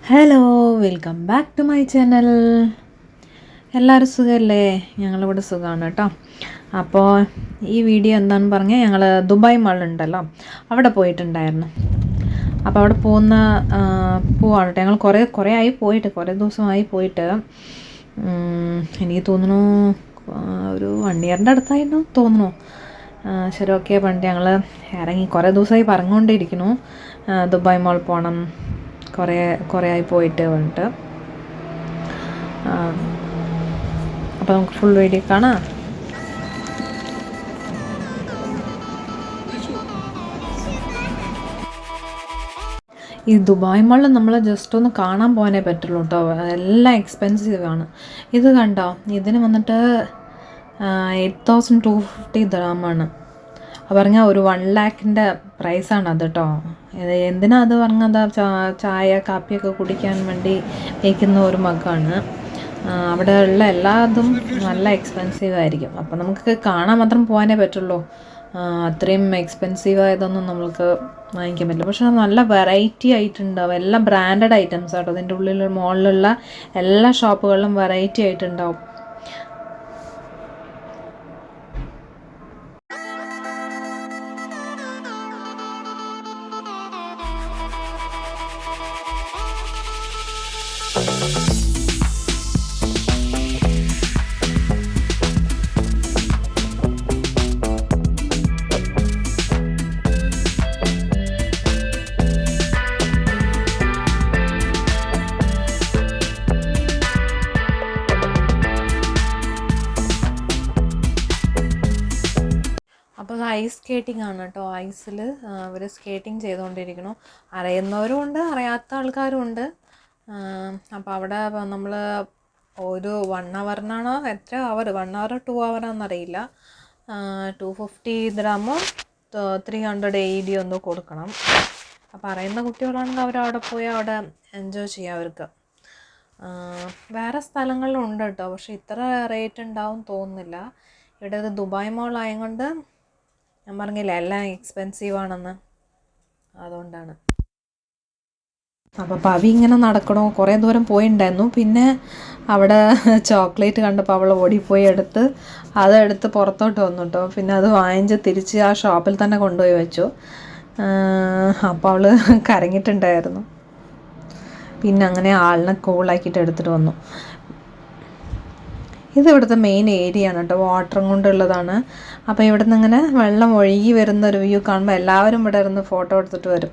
Hello, welcome back to my channel. എല്ലാവരും സുഖമല്ലേ? ഞങ്ങളിവിടെ സുഖമാണ് കേട്ടോ. അപ്പോൾ ഈ വീഡിയോ എന്താണെന്ന് പറഞ്ഞാൽ ഞങ്ങൾ ദുബായ് മാളുണ്ടല്ലോ, അവിടെ പോയിട്ടുണ്ടായിരുന്നു. അപ്പോൾ അവിടെ പോവാണ് കേട്ടോ. ഞങ്ങൾ കുറേ ആയി പോയിട്ട്, കുറേ ദിവസമായി പോയിട്ട്. എനിക്ക് തോന്നുന്നു ഒരു 1 ഇയറിൻ്റെ അടുത്തായിരുന്നു തോന്നുന്നു. ശരി, ഓക്കെ. പണ്ട് ഞങ്ങൾ ഇറങ്ങി കുറേ ദിവസമായി പറഞ്ഞുകൊണ്ടിരിക്കുന്നു ദുബായ് മാൾ പോകണം, കുറേ ആയി പോയിട്ട് വന്നിട്ട്. അപ്പോൾ നമുക്ക് ഫുൾ വീഡിയോ കാണാം. ഈ ദുബായ് മാളിൽ നമ്മൾ ജസ്റ്റ് ഒന്ന് കാണാൻ പോകാനേ പറ്റുള്ളൂ കേട്ടോ. എല്ലാം എക്സ്പെൻസീവ് ആണ്. ഇത് കണ്ടോ, ഇതിന് വന്നിട്ട് 8,250 ദിർഹമാണ്. പറഞ്ഞാൽ ഒരു 1 ലാഖിൻ്റെ പ്രൈസാണ് അത് കേട്ടോ. എന്തിനാ അത് പറഞ്ഞത്? ചായ കാപ്പിയൊക്കെ കുടിക്കാൻ വേണ്ടി വയ്ക്കുന്ന ഒരു മഗ്ഗാണ്. അവിടെ ഉള്ള എല്ലാതും നല്ല എക്സ്പെൻസീവ് ആയിരിക്കും. അപ്പോൾ നമുക്ക് കാണാൻ മാത്രം പോകാനേ പറ്റുള്ളൂ. അത്രയും എക്സ്പെൻസീവ് ആയതൊന്നും നമുക്ക് വാങ്ങിക്കാൻ പറ്റില്ല. പക്ഷെ നല്ല വെറൈറ്റി ആയിട്ടുണ്ടാവും. എല്ലാം ബ്രാൻഡഡ് ഐറ്റംസ് ആട്ടോ. അതിൻ്റെ ഉള്ളിൽ മോളിലുള്ള എല്ലാ ഷോപ്പുകളിലും വെറൈറ്റി ആയിട്ടുണ്ടാവും. അപ്പോൾ ഐസ് സ്കേറ്റിംഗ് ആണ് കേട്ടോ. ഐസിൽ അവർ സ്കേറ്റിംഗ് ചെയ്തുകൊണ്ടിരിക്കണം. അറിയുന്നവരും ഉണ്ട്, അറിയാത്ത ആൾക്കാരും ഉണ്ട്. അപ്പോൾ അവിടെ നമ്മൾ ഒരു 1 ഹവറിനാണോ എത്ര അവർ 1 ഹവർ 2 ഹവറാണെന്നറിയില്ല, 250 ദിർഹമോ 300 AED ഒന്ന് കൊടുക്കണം. അപ്പോൾ അറിയുന്ന കുട്ടികളാണെങ്കിൽ അവരവിടെ പോയി അവിടെ എൻജോയ് ചെയ്യാം അവർക്ക്. വേറെ സ്ഥലങ്ങളിലും ഉണ്ട് കേട്ടോ, പക്ഷേ ഇത്ര റേറ്റ് ഉണ്ടാവും തോന്നുന്നില്ല. ഇവിടെ ഇത് ദുബായ് മാൾ ആയതുകൊണ്ട് ഞാൻ പറഞ്ഞില്ല എല്ലാം എക്സ്പെൻസീവ് ആണെന്ന്, അതുകൊണ്ടാണ്. അപ്പോൾ പവി ഇങ്ങനെ നടക്കണോ, കുറേ ദൂരം പോയിട്ടുണ്ടായിരുന്നു. പിന്നെ അവിടെ ചോക്ലേറ്റ് കണ്ടപ്പോൾ അവൾ ഓടിപ്പോയി അതെടുത്ത് പുറത്തോട്ട് വന്നു കേട്ടോ. പിന്നെ അത് വാങ്ങിച്ച് തിരിച്ച് ആ ഷോപ്പിൽ തന്നെ കൊണ്ടുപോയി വെച്ചു. അപ്പോൾ അവൾ കരങ്ങിയിട്ടുണ്ടായിരുന്നു. പിന്നെ അങ്ങനെ ആളിനെ കൂളാക്കിയിട്ട് എടുത്തിട്ട് വന്നു. ഇത് ഇവിടുത്തെ മെയിൻ ഏരിയ ആണ് കേട്ടോ, വാട്ടറും കൊണ്ടുള്ളതാണ്. അപ്പോൾ ഇവിടെ നിന്ന് ഇങ്ങനെ വെള്ളം ഒഴുകി വരുന്ന ഒരു വ്യൂ കാണുമ്പോൾ എല്ലാവരും ഇവിടെ ഇരുന്ന് ഫോട്ടോ എടുത്തിട്ട് വരും.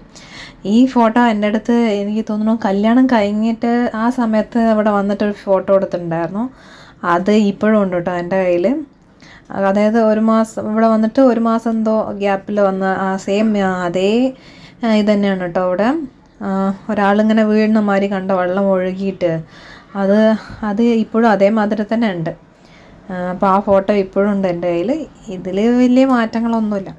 ഈ ഫോട്ടോ എൻ്റെ അടുത്ത് എനിക്ക് തോന്നുന്നു കല്യാണം കഴിഞ്ഞിട്ട് ആ സമയത്ത് ഇവിടെ വന്നിട്ടൊരു ഫോട്ടോ എടുത്തിട്ടുണ്ടായിരുന്നു. അത് ഇപ്പോഴും ഉണ്ട് കേട്ടോ എൻ്റെ കയ്യിൽ. അതായത് 1 മാസം ഇവിടെ വന്നിട്ട് 1 മാസം എന്തോ ഗ്യാപ്പിൽ വന്ന ആ സെയിം അതേ ഇത് തന്നെയാണ് കേട്ടോ. ഇവിടെ ഒരാളിങ്ങനെ വീഴുന്ന മാതിരി കണ്ട വെള്ളം ഒഴുകിയിട്ട് അത് ഇപ്പോഴും അതേമാതിരി തന്നെ ഉണ്ട്. അപ്പോൾ ആ ഫോട്ടോ ഇപ്പോഴും ഉണ്ട് എൻ്റെ കയ്യിൽ. ഇതിൽ വലിയ മാറ്റങ്ങളൊന്നുമില്ല.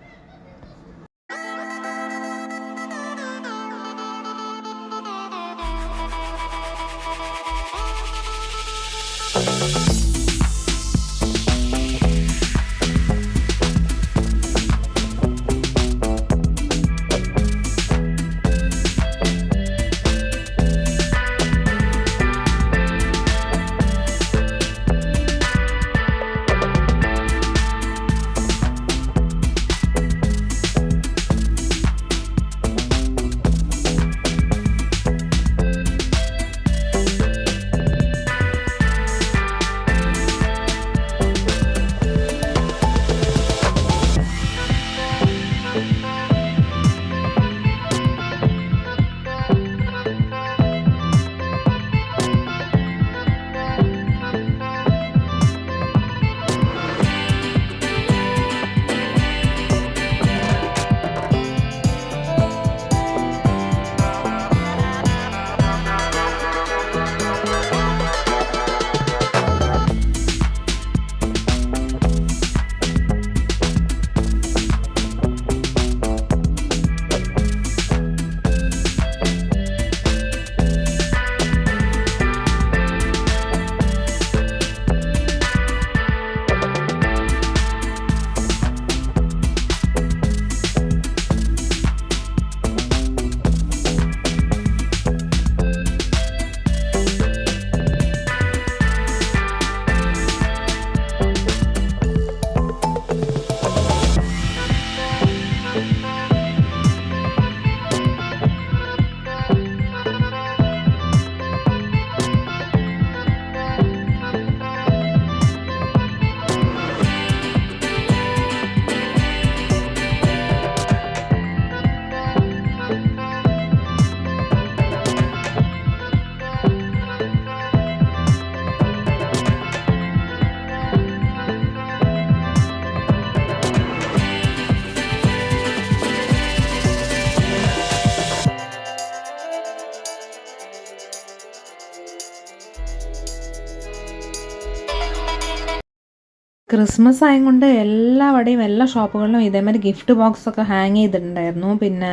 ക്രിസ്മസ് ആയതുകൊണ്ട് എല്ലാവിടെയും എല്ലാ ഷോപ്പുകളിലും ഇതേമാതിരി ഗിഫ്റ്റ് ബോക്സൊക്കെ ഹാങ് ചെയ്തിട്ടുണ്ടായിരുന്നു. പിന്നെ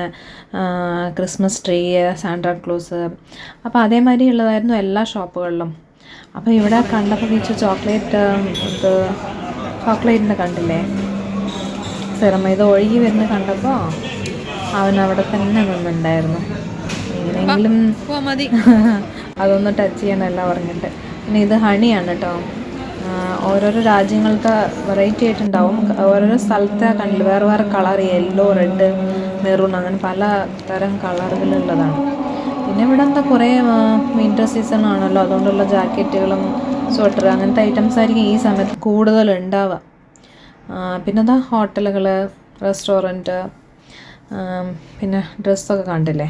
ക്രിസ്മസ് ട്രീ, സാന്റാക്ലോസ്, അപ്പോൾ അതേമാതിരി ഉള്ളതായിരുന്നു എല്ലാ ഷോപ്പുകളിലും. അപ്പോൾ ഇവിടെ കണ്ടപ്പോൾ വിളിച്ചു ചോക്ലേറ്റ്, ഇത് ചോക്ലേറ്റിൻ്റെ കണ്ടില്ലേ സിറമ, ഇത് ഒഴുകി വരുന്നത് കണ്ടപ്പോൾ അവൻ അവിടെ തന്നെ നിന്നുണ്ടായിരുന്നു. എങ്ങനെയെങ്കിലും അതൊന്ന് ടച്ച് ചെയ്യണമല്ല പറഞ്ഞിട്ട്. പിന്നെ ഇത് ഹണിയാണ് കേട്ടോ. ഓരോരോ രാജ്യങ്ങൾക്ക് വെറൈറ്റി ആയിട്ടുണ്ടാവും. ഓരോരോ സ്ഥലത്തെ കണ്ടില്ല വേറെ വേറെ കളർ, യെല്ലോ, റെഡ്, മെറൂൺ, അങ്ങനെ പല തരം കളറുകളുള്ളതാണ്. പിന്നെ ഇവിടെ എന്താ കുറേ വിൻ്റർ സീസൺ ആണല്ലോ, അതുകൊണ്ടുള്ള ജാക്കറ്റുകളും സ്വെറ്റർ അങ്ങനത്തെ ഐറ്റംസ് ആയിരിക്കും ഈ സമയത്ത് കൂടുതൽ ഉണ്ടാവുക. പിന്നെ എന്താ ഹോട്ടലുകൾ, റെസ്റ്റോറൻറ്റ്, പിന്നെ ഡ്രസ്സൊക്കെ കണ്ടില്ലേ.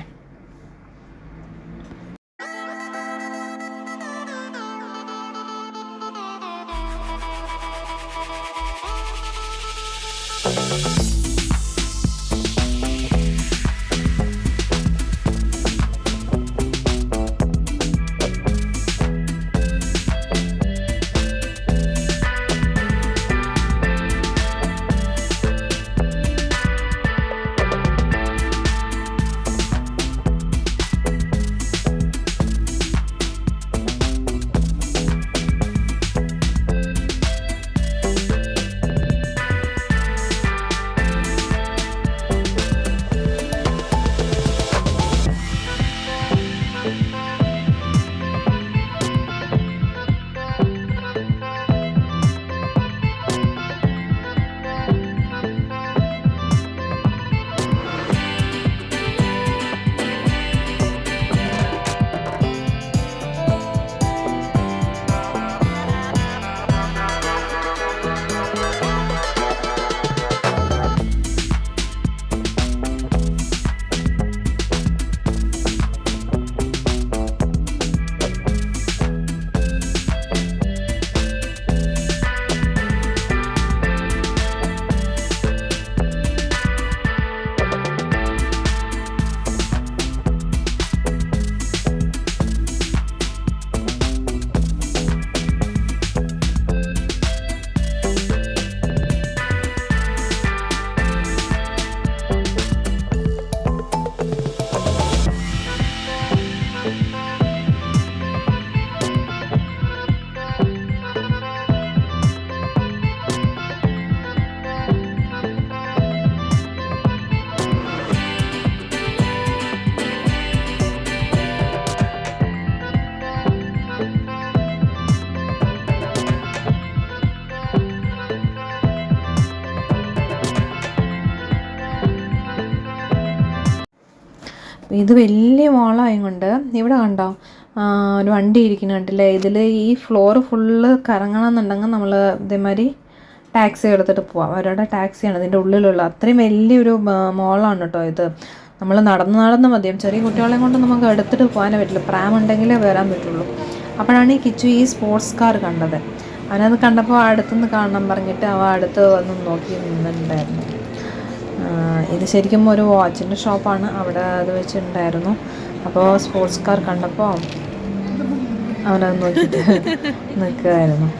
ഇത് വലിയ മോളായത് കൊണ്ട് ഇവിടെ കണ്ടോ ഒരു വണ്ടി ഇരിക്കുന്നുണ്ടല്ലേ. ഇതിൽ ഈ ഫ്ലോർ ഫുള്ള് കറങ്ങണം എന്നുണ്ടെങ്കിൽ നമ്മൾ ഇതേമാതിരി ടാക്സി എടുത്തിട്ട് പോവാം. അവരുടെ ടാക്സിയാണ് ഇതിൻ്റെ ഉള്ളിലുള്ള. അത്രയും വലിയൊരു മോളാണ് കേട്ടോ ഇത്. നമ്മൾ നടന്ന് മതിയും. ചെറിയ കുട്ടികളെ കൊണ്ട് നമുക്ക് എടുത്തിട്ട് പോകാനേ പറ്റില്ല, പ്രാം ഉണ്ടെങ്കിലേ വരാൻ പറ്റുള്ളൂ. അപ്പോഴാണ് ഈ കിച്ചു ഈ സ്പോർട്സ് കാർ കണ്ടത്. അവനത് കണ്ടപ്പോൾ അടുത്തുനിന്ന് കാണണം പറഞ്ഞിട്ട് അവൻ അടുത്ത് വന്ന് നോക്കി നിന്നിട്ടുണ്ടായിരുന്നു. ഇത് ശരിക്കും ഒരു വാച്ചിൻ്റെ ഷോപ്പാണ്. അവിടെ അത് വെച്ചിട്ടുണ്ടായിരുന്നു. അപ്പോൾ സ്പോർട്സ് കാർ കണ്ടപ്പോൾ അവനത് നോക്കിയിട്ട് നിൽക്കുമായിരുന്നു.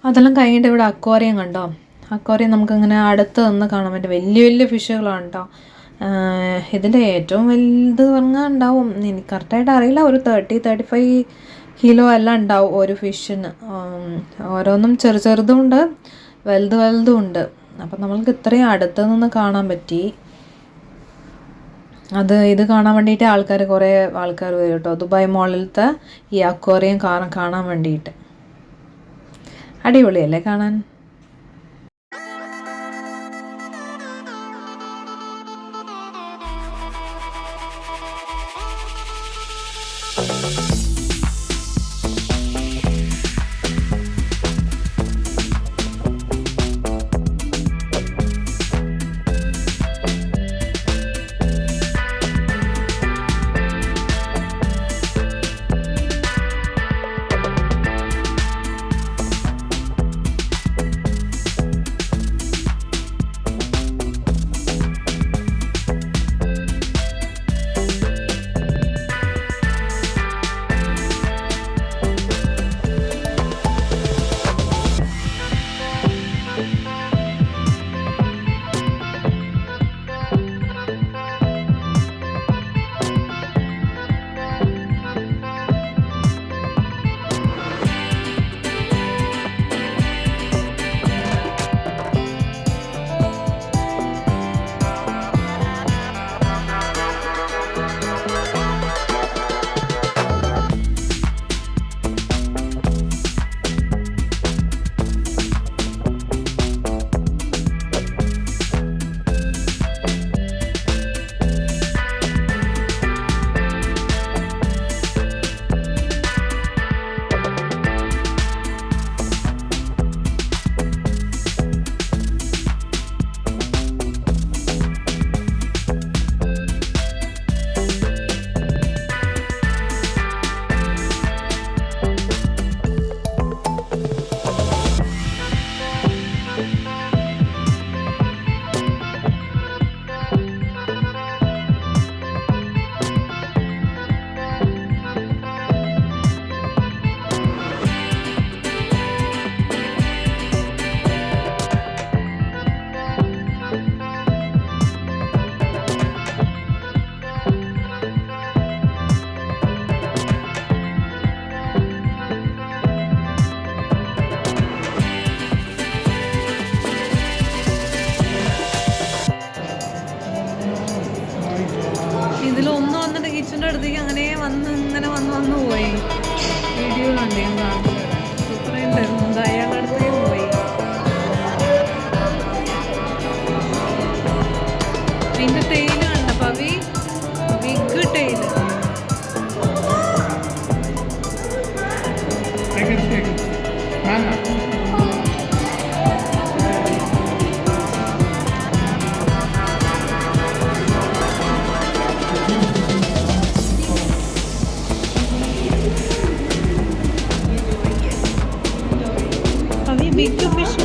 അതെല്ലാം കഴിഞ്ഞിട്ട് ഇവിടെ അക്വാറിയം കണ്ടോ. അക്വാറിയം നമുക്കിങ്ങനെ അടുത്ത് നിന്ന് കാണാൻ പറ്റും. വലിയ വലിയ ഫിഷുകളാണ് കേട്ടോ. ഇതിൻ്റെ ഏറ്റവും വലുത് പറഞ്ഞാൽ ഉണ്ടാവും, എനിക്ക് കറക്റ്റായിട്ട് അറിയില്ല, ഒരു 30-35 കിലോ എല്ലാം ഉണ്ടാവും ഒരു ഫിഷിന്. ഓരോന്നും ചെറുതും ഉണ്ട്, വലുതും ഉണ്ട്. അപ്പം നമ്മൾക്ക് ഇത്രയും അടുത്ത് നിന്ന് കാണാൻ പറ്റി. ഇത് കാണാൻ വേണ്ടിയിട്ട് കുറേ ആൾക്കാർ വരും കേട്ടോ. ദുബായ് മോളിലത്തെ ഈ അക്വാറിയം കാണാൻ വേണ്ടിയിട്ട്. അടിപൊളിയല്ലേ കാണാൻ. ഇതിലൊന്ന് വന്നിട്ട് കിച്ചൻ്റെ അടുത്തേക്ക് അങ്ങനെ വന്ന് പോയി. വീഡിയോയിലുണ്ട് ഞാൻ കാണിച്ചത്. ഇത്രയും തരുന്നുണ്ട്, അയാളുടെ അടുത്തേക്ക് പോയി. അതിൻ്റെ ടെയില് കണ്ട പവി, ബിഗ് ടെയില്. Big fish.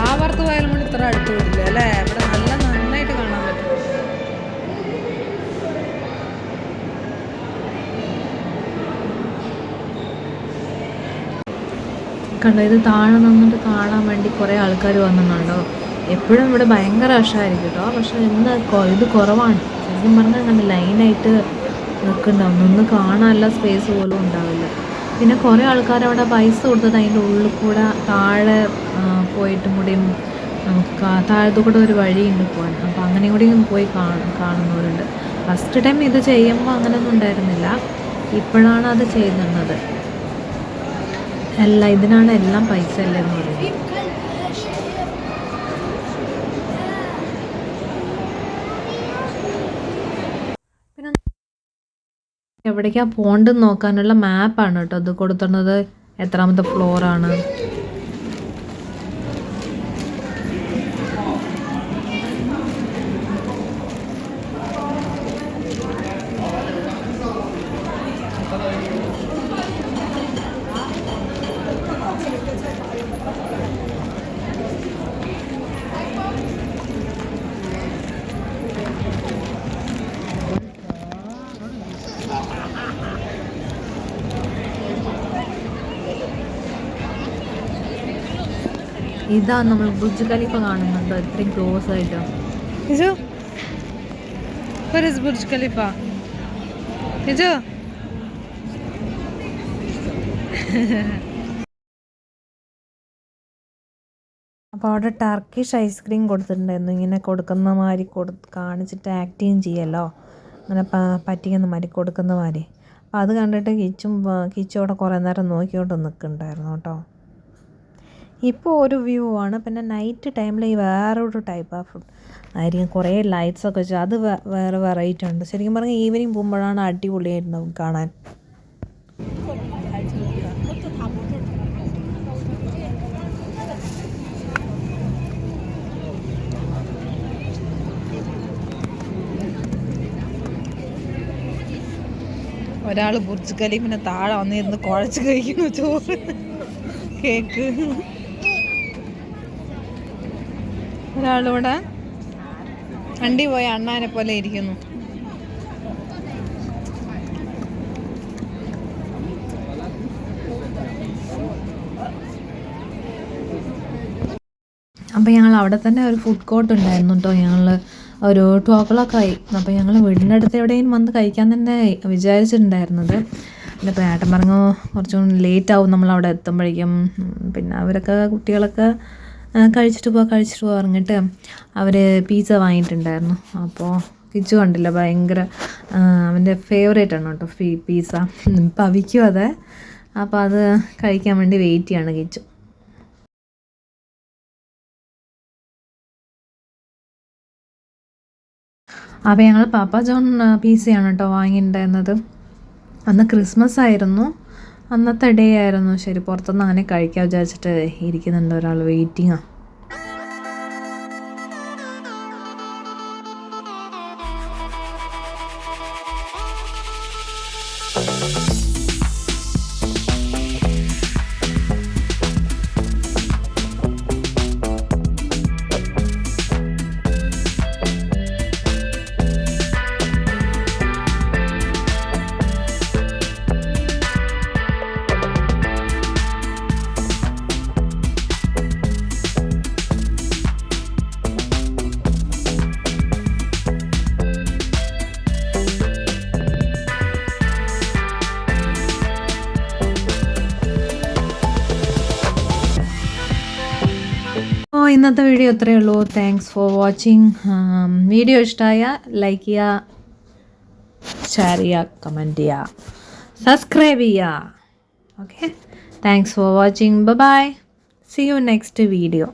ആവർത്ത് പോയാലും കൂടി ഇത്ര അടുത്ത് വിടില്ല അല്ലേ. ഇവിടെ നന്നായിട്ട് കാണാൻ പറ്റും. കണ്ടോ, ഇത് താഴെ നിന്നിട്ട് കാണാൻ വേണ്ടി കുറേ ആൾക്കാർ വന്നിട്ടുണ്ടോ. എപ്പോഴും ഇവിടെ ഭയങ്കര റഷായിരിക്കും കേട്ടോ. പക്ഷെ ഇന്ന് ഇത് കുറവാണ്. ശരിക്കും പറഞ്ഞാൽ അങ്ങനെ ലൈനായിട്ട് നിൽക്കുന്നുണ്ടാവും. നിന്ന് കാണാനുള്ള സ്പേസ് പോലും ഉണ്ടാവില്ല. പിന്നെ കുറേ ആൾക്കാർ അവിടെ പൈസ കൊടുത്തത് അതിൻ്റെ ഉള്ളിൽ കൂടെ താഴെ പോയിട്ടും കൂടിയും നമുക്ക് താഴത്തു കൂടെ ഒരു വഴിയുണ്ട് പോകാൻ. അപ്പോൾ അങ്ങനെ കൂടിയും പോയി കാണുന്നവരുണ്ട്. ഫസ്റ്റ് ടൈം ഇത് ചെയ്യുമ്പോൾ അങ്ങനെയൊന്നും ഉണ്ടായിരുന്നില്ല. ഇപ്പോഴാണ് അത് ചെയ്യുന്നത്. ഇതിനാണ് എല്ലാം പൈസ അല്ലേ എന്ന് പറയുന്നത്. പിന്നെ എവിടേക്കാണ് പോകേണ്ടതെന്ന് നോക്കാനുള്ള മാപ്പാണ് കേട്ടോ ഇത് കൊടുത്തിരുന്നത്. എത്രാമത്തെ ഫ്ലോറാണ്. ഇതാ നമ്മൾ ബുർജ് ഖലീഫ കാണുന്നുണ്ടോ ഇത്രയും ക്ലോസ് ആയിട്ട്. ഇജോ ബുർജ് ഖലീഫ ഇജോ അപ്പോൾ അവിടെ ടർക്കിഷ് ഐസ്ക്രീം കൊടുത്തിട്ടുണ്ടായിരുന്നു. ഇങ്ങനെ കൊടുക്കുന്ന മാതിരി കാണിച്ചിട്ട് ആക്ടിങ് ചെയ്യല്ലോ, അങ്ങനെ പറ്റിക്കുന്ന മാതിരി കൊടുക്കുന്ന മാതിരി. അപ്പോൾ അത് കണ്ടിട്ട് കിച്ചും അവിടെ കുറേ നേരം നോക്കിക്കൊണ്ട് നിൽക്കുന്നുണ്ടായിരുന്നു കേട്ടോ. ഇപ്പോൾ ഒരു വ്യൂ ആണ്. പിന്നെ നൈറ്റ് ടൈമിൽ ഈ വേറൊരു ടൈപ്പ് ഓഫ് ഫുഡ് ആയിരിക്കും, കുറേ ലൈറ്റ്സൊക്കെ വെച്ച് അത് വേറെ വെറൈറ്റി ഉണ്ട്. ശരിക്കും പറഞ്ഞാൽ ഈവനിങ് പോകുമ്പോഴാണ് അടിപൊളിയായിട്ടുണ്ടാവും കാണാൻ. ഒരാൾ ബുർജ് ഖലീഫിന് താഴെ വന്നിരുന്ന് കുഴച്ച് കഴിക്കുന്നു ചോറ് കേക്ക്. ഒരാളിവിടെ വണ്ടി പോയ അണ്ണാനെ പോലെ ഇരിക്കുന്നു. അപ്പോൾ ഞങ്ങൾ അവിടെ തന്നെ ഒരു ഫുഡ് കോർട്ട് ഉണ്ടായിരുന്നു കേട്ടോ. ഞങ്ങൾ ഒരു 12 ആയി. അപ്പോൾ ഞങ്ങൾ വീടിൻ്റെ അടുത്ത് എവിടെയും വന്ന് കഴിക്കാൻ തന്നെ വിചാരിച്ചിട്ടുണ്ടായിരുന്നത്. പിന്നെ ഇപ്പോൾ ഏട്ടൻ പറഞ്ഞു കുറച്ചും ലേറ്റ് ആവും നമ്മളവിടെ എത്തുമ്പോഴേക്കും. പിന്നെ അവരൊക്കെ കുട്ടികളൊക്കെ കഴിച്ചിട്ട് പോകാൻ പറഞ്ഞിട്ട് അവർ പിസ്സ വാങ്ങിയിട്ടുണ്ടായിരുന്നു. അപ്പോൾ കിച്ചു കണ്ടില്ല, ഭയങ്കര അവൻ്റെ ഫേവറേറ്റ് ആണ് കേട്ടോ പിസ്സ. പവിക്കും അതെ. അപ്പോൾ അത് കഴിക്കാൻ വേണ്ടി വെയിറ്റ് ചെയ്യാണ് കിച്ചു. അപ്പോൾ ഞങ്ങൾ പാപ്പ ജോൺ പിസ്സയാണ് കേട്ടോ വാങ്ങിയിട്ടുണ്ടായിരുന്നത്. അന്ന് ക്രിസ്മസ് ആയിരുന്നു, അന്നത്തെ ഡേ ആയിരുന്നു. ശരി, പുറത്തുനിന്ന് അങ്ങനെ കഴിക്കാൻ വിചാരിച്ചിട്ട് ഇരിക്കുന്നുണ്ട് ഒരാൾ, വെയിറ്റിങ്ങാണ്. ഇന്നത്തെ വീഡിയോ ഇത്രയേ ഉള്ളൂ. Thanks for watching. വീഡിയോ ഇഷ്ടമായ ലൈക്ക് ചെയ്യുക, ഷെയർ ചെയ്യുക, കമൻറ്റ് ചെയ്യുക, സബ്സ്ക്രൈബ് ചെയ്യുക. Okay, thanks for watching. Bye. See you next video.